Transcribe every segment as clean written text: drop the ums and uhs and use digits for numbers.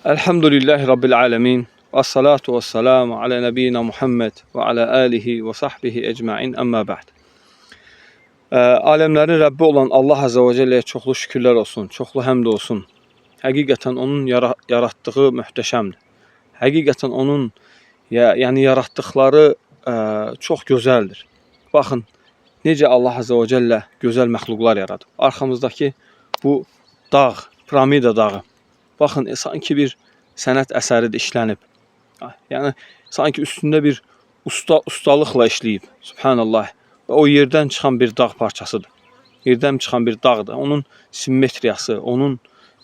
Elhamdülillahi Rabbil alemin. Və salatu və salamu alə nəbiyyina Muhammed və alə alihi və sahbihi ecmain, əmmə bə'd. Aləmlərin Rəbbi olan Allah Azə və Cəlləyə çoxlu şükürlər olsun, çoxlu həmd olsun. Həqiqətən onun yaratdığı möhtəşəmdir. Həqiqətən onun yaratdıqları çox gözəldir. Baxın, necə Allah Azə və Cəllə gözəl məxluqlar yaradıb. Arxamızdakı bu dağ, piramida dağı. Baxın, sanki bir sənət əsəridir, işlənib. Yəni, sanki üstündə bir ustalıqla işləyib. Subhanallah. Və o yerdən çıxan bir dağ parçasıdır. Yerdən çıxan bir dağdır. Onun simmetriyası, onun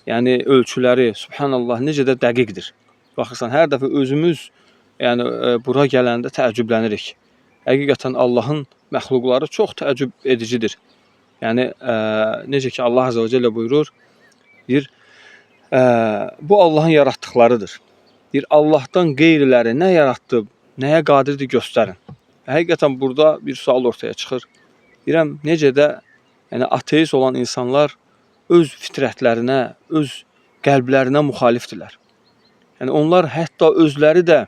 ölçüləri, subhanallah, necə də dəqiqdir. Baxırsan, hər dəfə özümüz bura gələndə təəccüblənirik. Həqiqətən Allahın məxluqları çox təəccüb edicidir. Necə ki, Allah Azə və Cəllə buyurur, bu Allahın yaratdıqlarıdır. Allahdan qeyriləri nə yaratdı, nəyə qadirdir göstərin. Həqiqətən burada bir sual ortaya çıxır. Deyirəm, necə də ateist olan insanlar öz fitrətlərinə, öz qəlblərinə müxalifdirlər. Onlar hətta özləri də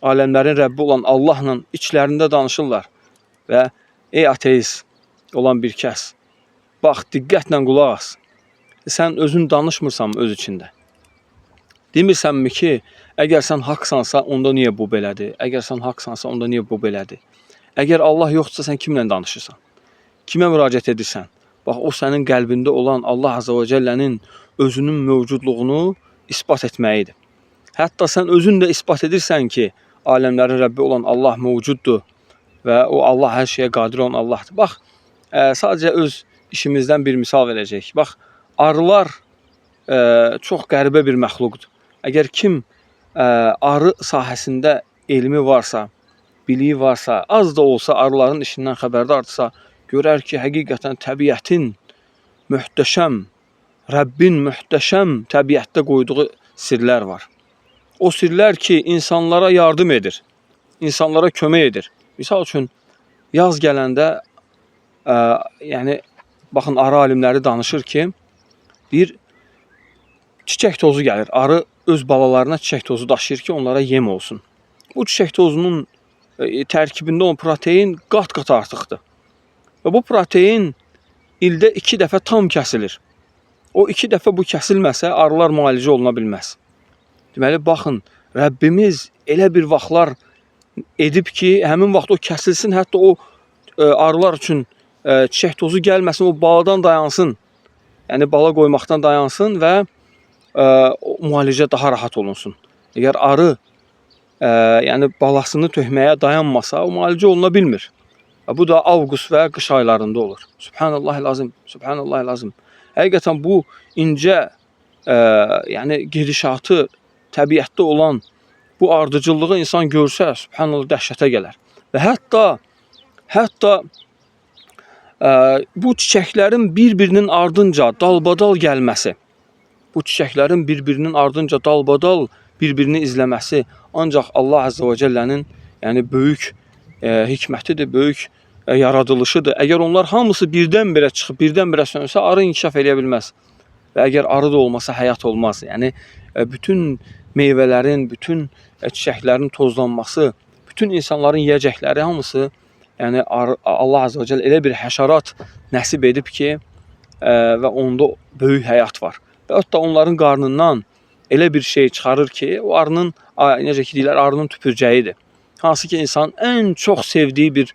aləmlərin Rəbbi olan Allahla içlərində danışırlar. Və ey ateist olan bir kəs, bax, diqqətlə qulaq as. Sən özün danışmırsanmı öz içində? Demirsənmi ki, əgər sən haqsansa, onda niyə bu belədir? Əgər sən haqsansa, onda niyə bu belədir? Əgər Allah yoxdursa, sən kimlə danışırsan? Kimə müraciət edirsən? Bax, o sənin qəlbində olan Allah Azə və Cəllənin özünün mövcudluğunu ispat etməyidir. Hətta sən özün də ispat edirsən ki, aləmlərin Rəbbi olan Allah mövcuddur və o Allah hər şeyə qadir olan Allahdır. Bax, sadəcə öz işimizdən bir misal verəcək. Bax, arılar çox qəribə bir məxluqdur. Əgər kim arı sahəsində elmi varsa, biliyi varsa, az da olsa arıların işindən xəbərdardırsa, görər ki, həqiqətən təbiətin möhtəşəm, Rəbbin möhtəşəm təbiətdə qoyduğu sirlər var. O sirlər ki, insanlara yardım edir, insanlara kömək edir. Misal üçün, yaz gələndə, baxın, arı alimləri danışır ki, bir çiçək tozu gəlir. Arı öz balalarına çiçək tozu daşıyır ki, onlara yem olsun. Bu çiçək tozunun tərkibində olan protein qat-qat artıqdır. Və bu protein ildə 2 dəfə tam kəsilir. O 2 dəfə bu kəsilməsə, arılar müalicə oluna bilməz. Deməli, baxın, Rəbbimiz elə bir vaxtlar edib ki, həmin vaxt o kəsilsin, hətta o arılar üçün çiçək tozu gəlməsin, o baladan dayansın. Bala qoymaqdan dayansın və müalicə daha rahat olunsun. Əgər arı balasını tökməyə dayanmasa, o müalicə oluna bilmir. Bu da avqust və qış aylarında olur. Subhanallah lazım, subhanallah lazım. Həqiqətən bu incə gedişatı, təbiətdə olan bu ardıcıllığı insan görsə, subhanallah, dəhşətə gələr. Və hətta bu çiçəklərin bir-birinin ardınca dalbadal gəlməsi, bu çiçəklərin bir-birinin ardınca dalbadal bir-birini izləməsi ancaq Allah Azə və Cəllənin böyük hikmətidir, böyük yaradılışıdır. Əgər onlar hamısı birdən-birə çıxıb, birdən-birə sönsə, arı inkişaf edə bilməz. Və əgər arı da olmasa, həyat olmaz. Bütün meyvələrin, bütün çiçəklərin tozlanması, bütün insanların yiyəcəkləri hamısı, Allah Azə və Cəllə elə bir həşərat nəsib edib ki, və onda böyük həyat var. Və hətta onların qarnından elə bir şey çıxarır ki, o arının, necə ki deyirlər, arının tüpürcəyidir. Hansı ki, insan ən çox sevdiyi bir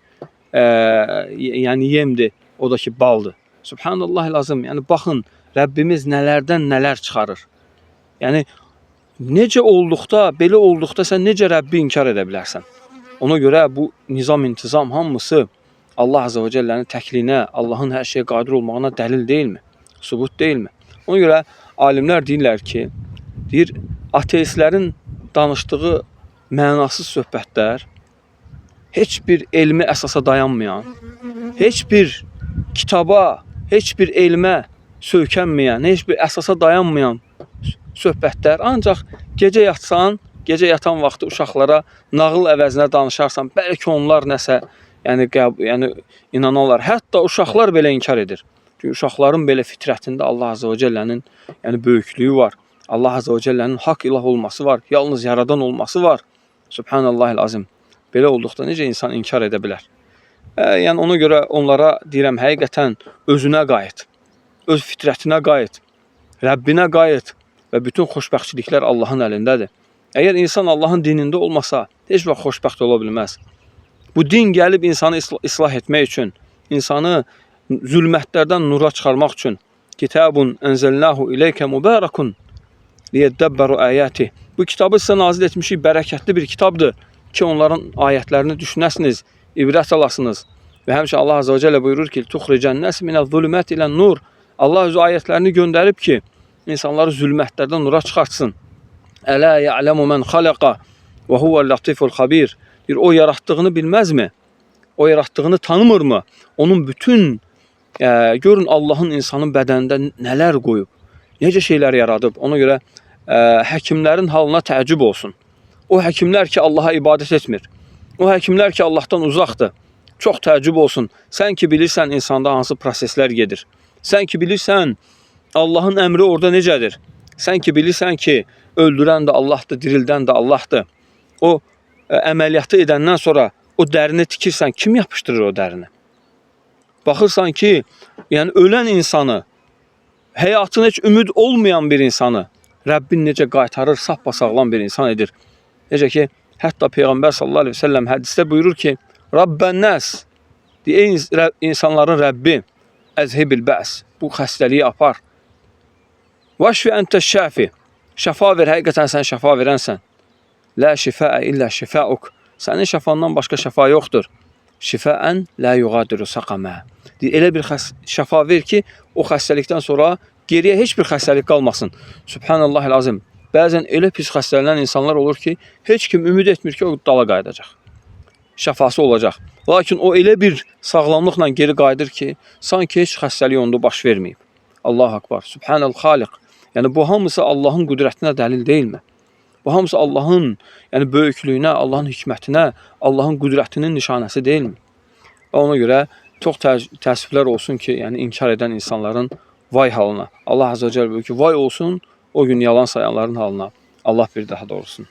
yemdir, o da ki, baldır. Subhanallah lazım. Baxın, Rəbbimiz nələrdən nələr çıxarır. Necə olduqda, belə olduqda sən necə Rəbbi inkar edə bilərsən? Ona görə bu nizam-intizam hamısı Allah Azə və Cəllənin təkliyinə, Allahın hər şeyə qadir olmağına dəlil deyilmi? Sübut deyilmi? Ona görə alimlər deyirlər ki, ateistlərin danışdığı mənasız söhbətlər heç bir elmi əsasa dayanmayan, heç bir kitaba, heç bir elmə söykənməyən, heç bir əsasa dayanmayan söhbətlər. Ancaq gecə yatsan, gecə yatan vaxtı uşaqlara nağıl əvəzinə danışarsan, bəlkə onlar nəsə inanarlar. Hətta uşaqlar belə inkar edir. Çünki uşaqların belə fitrətində Allah Azə və Cəllənin böyüklüyü var. Allah Azze ve Celle'nin hak ilah olması var. Yalnız yaradan olması var. Subhanallahil azim. Belə olduqda necə insan inkar edə bilər? Yəni ona görə onlara deyirəm, həqiqətən özünə qayıt. Öz fitrətinə qayıt. Rəbbinə qayıt. Və bütün xoşbəxtçiliklər Allahın əlindədir. Əgər insan Allahın dinində olmasa, heç vaxt xoşbəxt ola bilməz. Bu din gəlib insanı islah etmək üçün, insanı zülmətlərdən nura çıxarmaq üçün. Kitabun enzelnahu ileykə mübarakun liyeddəbbəru ayati. Bu kitabı sizə nazil etmişik, bərəkətli bir kitabdır ki, onların ayətlərini düşünəsiniz, ibrət alasınız. Və həmişə Allah Azze ve Celle buyurur ki, tuxricən nəs minəz zulümət ilə nur. Allah öz ayətlərini göndərib ki, insanları zülmətlərdən nura çıxartsın. Ələ ya'ləmu mən xaləqa və huvəl latiful xabir. O yarattığını bilməzmi? O yarattığını tanımırmı? Onun bütün, görün Allahın insanın bədənində nələr qoyub, necə şeylər yaradıb. Ona görə həkimlərin halına təəccüb olsun. O həkimlər ki, Allaha ibadət etmir. O həkimlər ki, Allahdan uzaqdır. Çox təəccüb olsun. Sən ki bilirsən insanda hansı proseslər gedir. Sən ki bilirsən Allahın əmri orada necədir. Sən ki bilirsən ki öldürən də Allahdır, dirildən də Allahdır. O əməliyyatı edəndən sonra o dərini tikirsən, kim yapışdırır o dərini? Baxırsan ki, yəni ölən insanı, həyatına heç ümid olmayan bir insanı Rəbbin necə qaytarır, sağlam bir insan edir. Necə ki, hətta Peyğəmbər sallallahu aleyhi ve sellem hədisdə buyurur ki, Rabbən nəs, ey insanların Rəbbi, əzhibil bəs, bu xəstəliyi apar. Vaşfi əntə şəfi, şəfa ver, həqiqətən sən şəfa verənsən. Lə şifəə illə şifəuk, sənin şəfandan başqa şəfa yoxdur. Şifəən lə yuğadiru saqamə. Elə bir şəfa ver ki, o xəstəlikdən sonra geriyə heç bir xəstəlik qalmasın. Subhanallahil azim. Bəzən elə pis xəstələnən insanlar olur ki, heç kim ümid etmir ki, o dala qayıdacaq. Şəfası olacaq. Lakin o elə bir sağlamlıqla geri qayıdır ki, sanki heç xəstəlik onda baş verməyib. Allahu akbar. Subhanal xaliq. Yəni bu hamısı Allahın qüdrətinə dəlil deyilmi? Bu hamısı Allahın, yəni böyüklüyünə, Allahın hikmətinə, Allahın qüdrətinin nişanəsi deyilmi? Və ona görə çox təəssüflər olsun ki, yəni inkar edən insanların vay halına. Allah Azze ve Celle buyuruyor ki, vay olsun o gün yalan sayanların halına. Allah bir daha doğrusun.